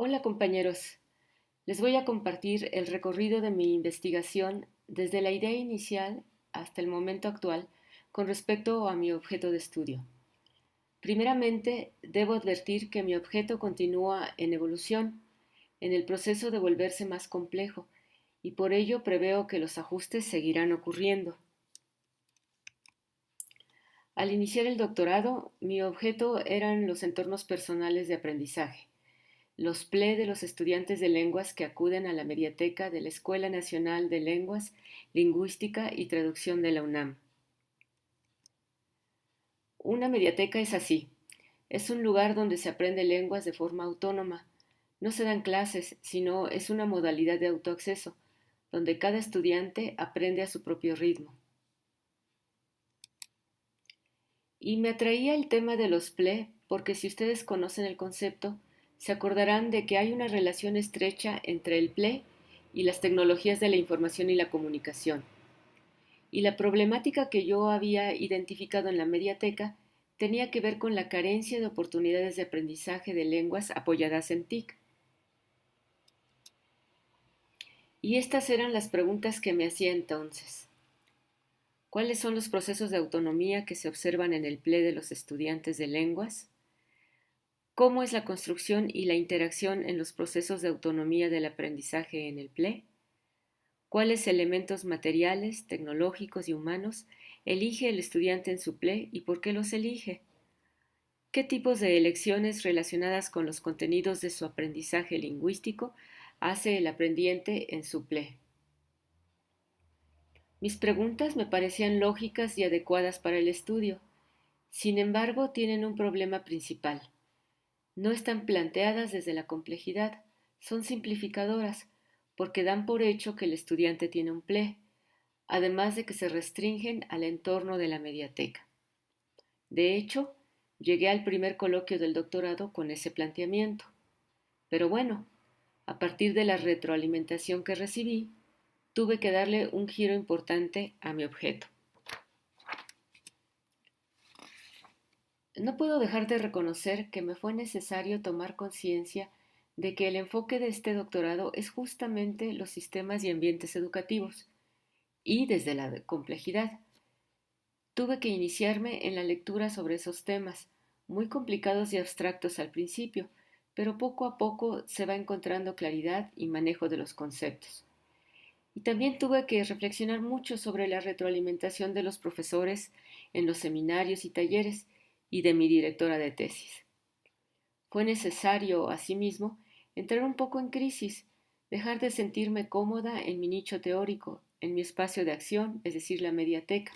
Hola compañeros, les voy a compartir el recorrido de mi investigación desde la idea inicial hasta el momento actual con respecto a mi objeto de estudio. Primeramente, debo advertir que mi objeto continúa en evolución, en el proceso de volverse más complejo, y por ello preveo que los ajustes seguirán ocurriendo. Al iniciar el doctorado, mi objeto eran los entornos personales de aprendizaje, los PLE de los estudiantes de lenguas que acuden a la mediateca de la Escuela Nacional de Lenguas, Lingüística y Traducción de la UNAM. Una mediateca es así. Es un lugar donde se aprende lenguas de forma autónoma. No se dan clases, sino es una modalidad de autoacceso, donde cada estudiante aprende a su propio ritmo. Y me atraía el tema de los PLE porque si ustedes conocen el concepto, se acordarán de que hay una relación estrecha entre el PLE y las tecnologías de la información y la comunicación. Y la problemática que yo había identificado en la mediateca tenía que ver con la carencia de oportunidades de aprendizaje de lenguas apoyadas en TIC. Y estas eran las preguntas que me hacía entonces. ¿Cuáles son los procesos de autonomía que se observan en el PLE de los estudiantes de lenguas? ¿Cómo es la construcción y la interacción en los procesos de autonomía del aprendizaje en el PLE? ¿Cuáles elementos materiales, tecnológicos y humanos elige el estudiante en su PLE y por qué los elige? ¿Qué tipos de elecciones relacionadas con los contenidos de su aprendizaje lingüístico hace el aprendiente en su PLE? Mis preguntas me parecían lógicas y adecuadas para el estudio. Sin embargo, tienen un problema principal. No están planteadas desde la complejidad, son simplificadoras, porque dan por hecho que el estudiante tiene un PLE, además de que se restringen al entorno de la mediateca. De hecho, llegué al primer coloquio del doctorado con ese planteamiento. Pero bueno, a partir de la retroalimentación que recibí, tuve que darle un giro importante a mi objeto. No puedo dejar de reconocer que me fue necesario tomar conciencia de que el enfoque de este doctorado es justamente los sistemas y ambientes educativos, y desde la complejidad. Tuve que iniciarme en la lectura sobre esos temas, muy complicados y abstractos al principio, pero poco a poco se va encontrando claridad y manejo de los conceptos. Y también tuve que reflexionar mucho sobre la retroalimentación de los profesores en los seminarios y talleres y de mi directora de tesis. Fue necesario, asimismo, entrar un poco en crisis, dejar de sentirme cómoda en mi nicho teórico, en mi espacio de acción, es decir, la mediateca,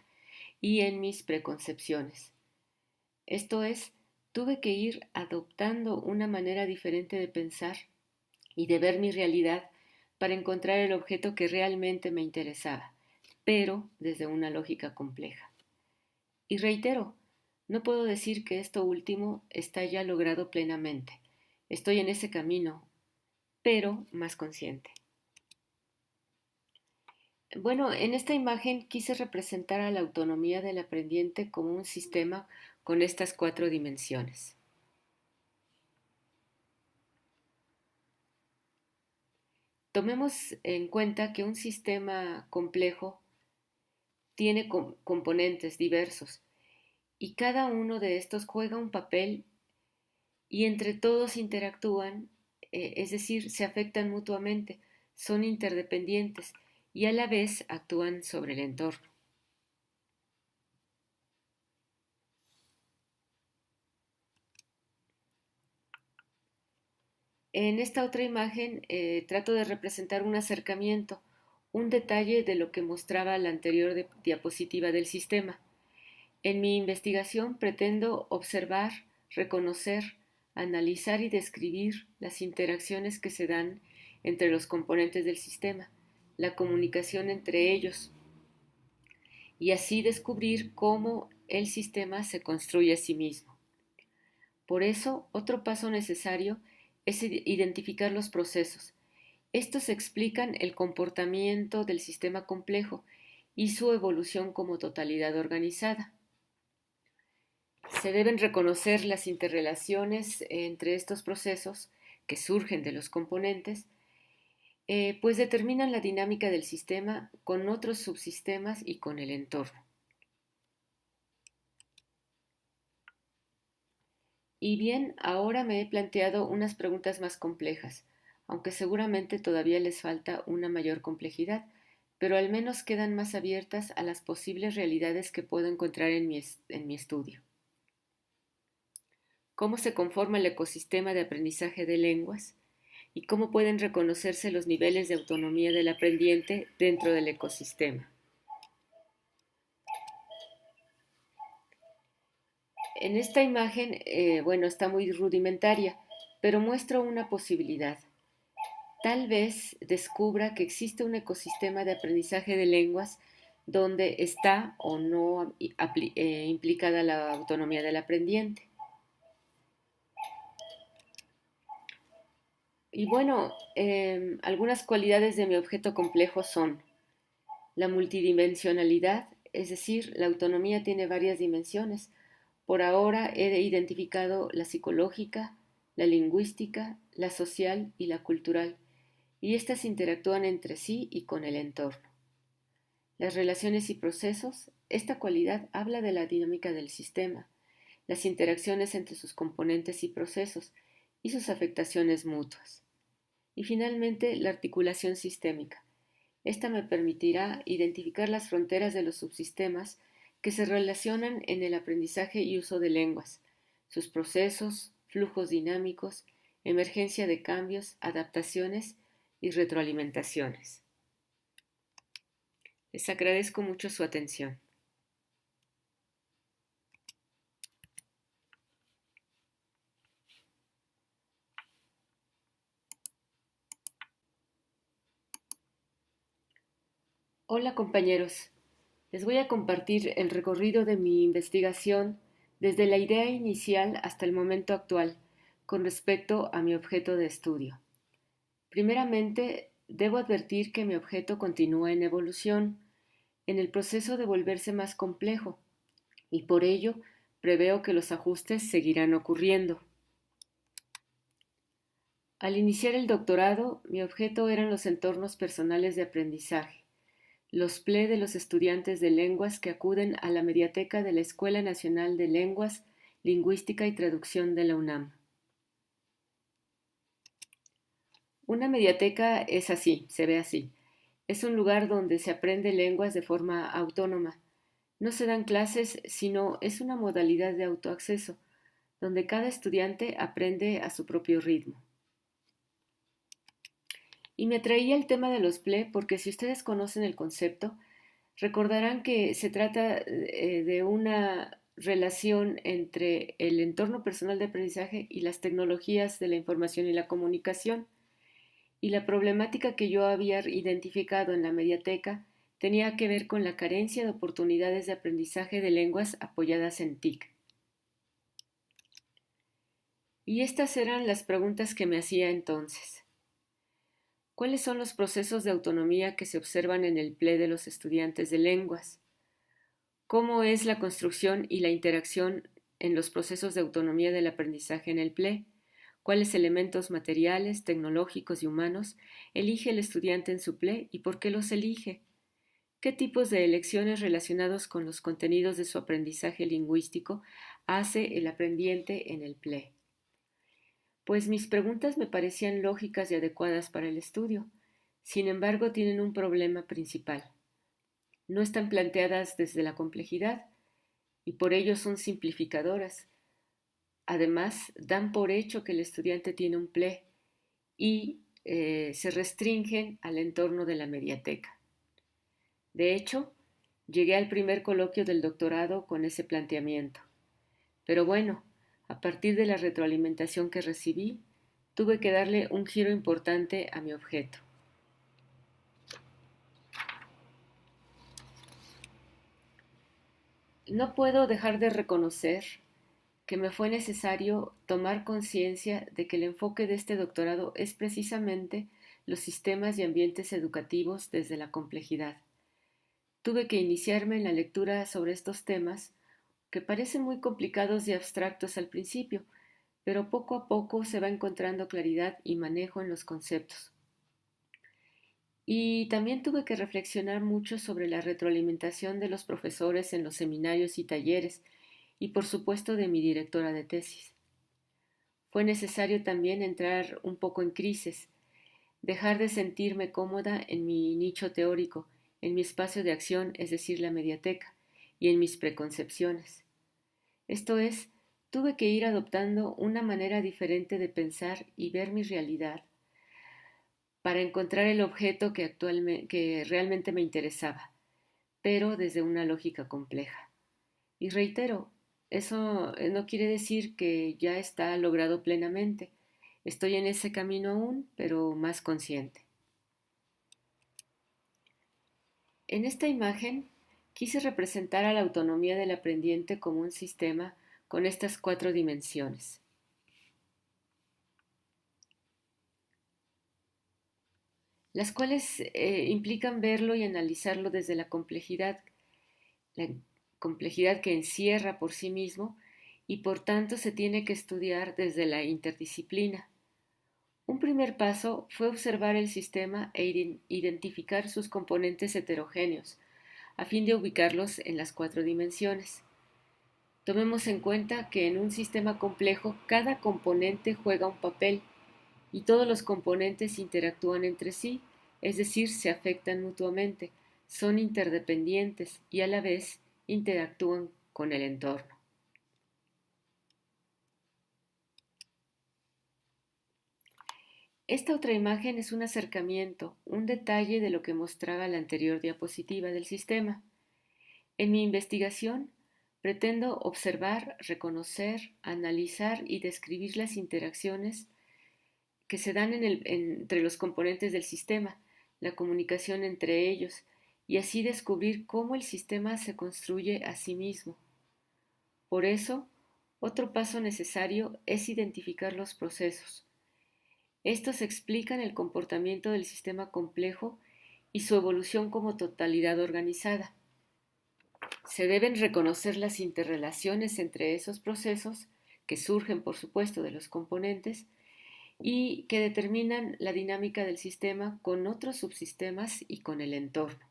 y en mis preconcepciones. Esto es, tuve que ir adoptando una manera diferente de pensar y de ver mi realidad para encontrar el objeto que realmente me interesaba, pero desde una lógica compleja. Y reitero, no puedo decir que esto último está ya logrado plenamente. Estoy en ese camino, pero más consciente. Bueno, en esta imagen quise representar a la autonomía del aprendiente como un sistema con estas 4 dimensiones. Tomemos en cuenta que un sistema complejo tiene componentes diversos y cada uno de estos juega un papel y entre todos interactúan, es decir, se afectan mutuamente, son interdependientes y a la vez actúan sobre el entorno. En esta otra imagen trato de representar un acercamiento, un detalle de lo que mostraba la anterior diapositiva del sistema. En mi investigación pretendo observar, reconocer, analizar y describir las interacciones que se dan entre los componentes del sistema, la comunicación entre ellos, y así descubrir cómo el sistema se construye a sí mismo. Por eso, otro paso necesario es identificar los procesos. Estos explican el comportamiento del sistema complejo y su evolución como totalidad organizada. Se deben reconocer las interrelaciones entre estos procesos que surgen de los componentes, pues determinan la dinámica del sistema con otros subsistemas y con el entorno. Y bien, ahora me he planteado unas preguntas más complejas, aunque seguramente todavía les falta una mayor complejidad, pero al menos quedan más abiertas a las posibles realidades que puedo encontrar en mi estudio. ¿Cómo se conforma el ecosistema de aprendizaje de lenguas? ¿Y cómo pueden reconocerse los niveles de autonomía del aprendiente dentro del ecosistema? En esta imagen, bueno, está muy rudimentaria, pero muestra una posibilidad. Tal vez descubra que existe un ecosistema de aprendizaje de lenguas donde está o no implicada la autonomía del aprendiente. Y bueno, algunas cualidades de mi objeto complejo son la multidimensionalidad, es decir, la autonomía tiene varias dimensiones. Por ahora he identificado la psicológica, la lingüística, la social y la cultural, y estas interactúan entre sí y con el entorno. Las relaciones y procesos, esta cualidad habla de la dinámica del sistema, las interacciones entre sus componentes y procesos y sus afectaciones mutuas. Y finalmente, la articulación sistémica. Esta me permitirá identificar las fronteras de los subsistemas que se relacionan en el aprendizaje y uso de lenguas, sus procesos, flujos dinámicos, emergencia de cambios, adaptaciones y retroalimentaciones. Les agradezco mucho su atención. Hola compañeros, les voy a compartir el recorrido de mi investigación desde la idea inicial hasta el momento actual con respecto a mi objeto de estudio. Primeramente, debo advertir que mi objeto continúa en evolución, en el proceso de volverse más complejo, y por ello preveo que los ajustes seguirán ocurriendo. Al iniciar el doctorado, mi objeto eran los entornos personales de aprendizaje, los PLE de los estudiantes de lenguas que acuden a la mediateca de la Escuela Nacional de Lenguas, Lingüística y Traducción de la UNAM. Una mediateca es así, se ve así. Es un lugar donde se aprende lenguas de forma autónoma. No se dan clases, sino es una modalidad de autoacceso, donde cada estudiante aprende a su propio ritmo. Y me traía el tema de los PLE porque si ustedes conocen el concepto, recordarán que se trata de una relación entre el entorno personal de aprendizaje y las tecnologías de la información y la comunicación. Y la problemática que yo había identificado en la mediateca tenía que ver con la carencia de oportunidades de aprendizaje de lenguas apoyadas en TIC. Y estas eran las preguntas que me hacía entonces. ¿Cuáles son los procesos de autonomía que se observan en el PLE de los estudiantes de lenguas? ¿Cómo es la construcción y la interacción en los procesos de autonomía del aprendizaje en el PLE? ¿Cuáles elementos materiales, tecnológicos y humanos elige el estudiante en su PLE y por qué los elige? ¿Qué tipos de elecciones relacionados con los contenidos de su aprendizaje lingüístico hace el aprendiente en el PLE? Pues mis preguntas me parecían lógicas y adecuadas para el estudio. Sin embargo, tienen un problema principal. No están planteadas desde la complejidad y por ello son simplificadoras. Además, dan por hecho que el estudiante tiene un PLE y se restringen al entorno de la mediateca. De hecho, llegué al primer coloquio del doctorado con ese planteamiento. Pero bueno, a partir de la retroalimentación que recibí, tuve que darle un giro importante a mi objeto. No puedo dejar de reconocer que me fue necesario tomar conciencia de que el enfoque de este doctorado es precisamente los sistemas y ambientes educativos desde la complejidad. Tuve que iniciarme en la lectura sobre estos temas que parecen muy complicados y abstractos al principio, pero poco a poco se va encontrando claridad y manejo en los conceptos. Y también tuve que reflexionar mucho sobre la retroalimentación de los profesores en los seminarios y talleres, y por supuesto de mi directora de tesis. Fue necesario también entrar un poco en crisis, dejar de sentirme cómoda en mi nicho teórico, en mi espacio de acción, es decir, la mediateca, y en mis preconcepciones. Esto es, tuve que ir adoptando una manera diferente de pensar y ver mi realidad para encontrar el objeto que realmente me interesaba, pero desde una lógica compleja. Y reitero, eso no quiere decir que ya está logrado plenamente. Estoy en ese camino aún, pero más consciente. En esta imagen quise representar a la autonomía del aprendiente como un sistema con estas 4 dimensiones. Las cuales implican verlo y analizarlo desde la complejidad que encierra por sí mismo y por tanto se tiene que estudiar desde la interdisciplina. Un primer paso fue observar el sistema e identificar sus componentes heterogéneos, a fin de ubicarlos en las 4 dimensiones. Tomemos en cuenta que en un sistema complejo cada componente juega un papel y todos los componentes interactúan entre sí, es decir, se afectan mutuamente, son interdependientes y a la vez interactúan con el entorno. Esta otra imagen es un acercamiento, un detalle de lo que mostraba la anterior diapositiva del sistema. En mi investigación pretendo observar, reconocer, analizar y describir las interacciones que se dan entre los componentes del sistema, la comunicación entre ellos, y así descubrir cómo el sistema se construye a sí mismo. Por eso, otro paso necesario es identificar los procesos. Estos explican el comportamiento del sistema complejo y su evolución como totalidad organizada. Se deben reconocer las interrelaciones entre esos procesos, que surgen, por supuesto, de los componentes, y que determinan la dinámica del sistema con otros subsistemas y con el entorno.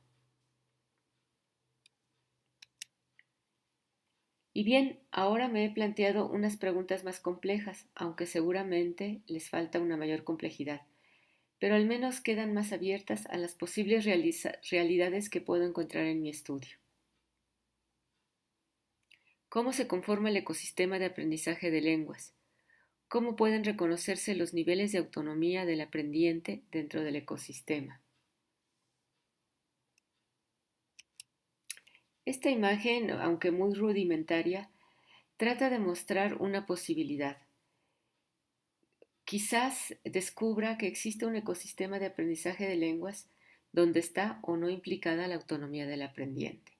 Y bien, ahora me he planteado unas preguntas más complejas, aunque seguramente les falta una mayor complejidad, pero al menos quedan más abiertas a las posibles realidades que puedo encontrar en mi estudio. ¿Cómo se conforma el ecosistema de aprendizaje de lenguas? ¿Cómo pueden reconocerse los niveles de autonomía del aprendiente dentro del ecosistema? Esta imagen, aunque muy rudimentaria, trata de mostrar una posibilidad. Quizás descubra que existe un ecosistema de aprendizaje de lenguas donde está o no implicada la autonomía del aprendiente.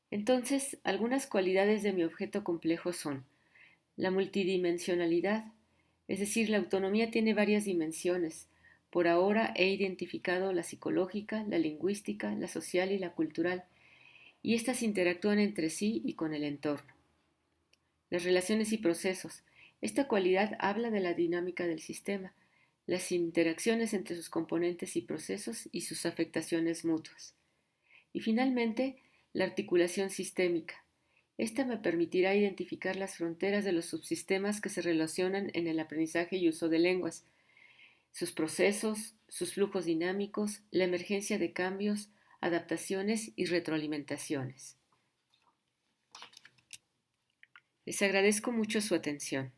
Entonces, algunas cualidades de mi objeto complejo son la multidimensionalidad, es decir, la autonomía tiene varias dimensiones. Por ahora he identificado la psicológica, la lingüística, la social y la cultural, y éstas interactúan entre sí y con el entorno. Las relaciones y procesos. Esta cualidad habla de la dinámica del sistema, las interacciones entre sus componentes y procesos y sus afectaciones mutuas. Y finalmente, la articulación sistémica. Esta me permitirá identificar las fronteras de los subsistemas que se relacionan en el aprendizaje y uso de lenguas, sus procesos, sus flujos dinámicos, la emergencia de cambios, adaptaciones y retroalimentaciones. Les agradezco mucho su atención.